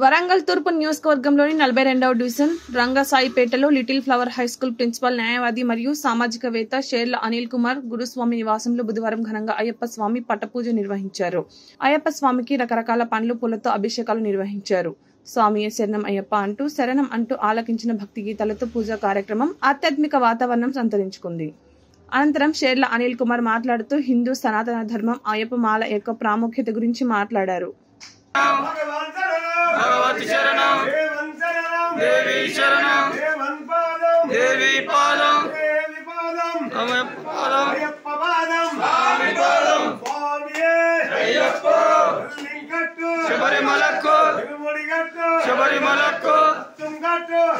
వరంగల్ తూర్పు నియోజకవర్గంలోని 42వ డివిజన్ రంగసాయిపేటలో Little Flower High School principal, న్యాయవాది మరియు సామాజికవేత్త షేర్ల అనిల్ కుమార్ గురుస్వామి నివాసంలో బుధవారం ఘనంగా అయ్యప్ప స్వామి పట్టపూజ నిర్వహించారు. అయ్యప్ప స్వామికి రకరకాల పండ్లు పూలతో అభిషేకాలు నిర్వహించారు. స్వామియే శరణం అయ్యప్ప అంటూ శరణం అంటూ ఆలకించిన భక్తి గీతాలతో పూజా కార్యక్రమం ఆధ్యాత్మిక వాతావరణం సంతరించుకుంది. అనంతరం షేర్ల అనిల్ కుమార్ మాట్లాడుతూ హిందూ సనాతన ధర్మం అయ్యప్ప మాల యొక్క ప్రాముఖ్యత గురించి మాట్లాడారు. भगवती शरणम देवी शरणम देवी पादम अयप्पा पादम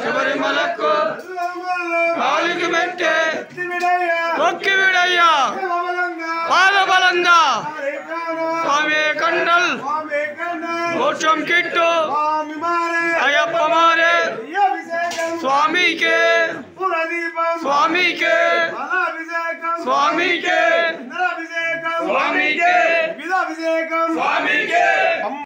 शबरिमलक्को कालिकी मेट्टे मोक्की विडय्या पाद बलंगा स्वामी कंडल मोक्षम किट्टू अयप्प मारे स्वामी के स्वामी के स्वामी के स्वामी के स्वामी के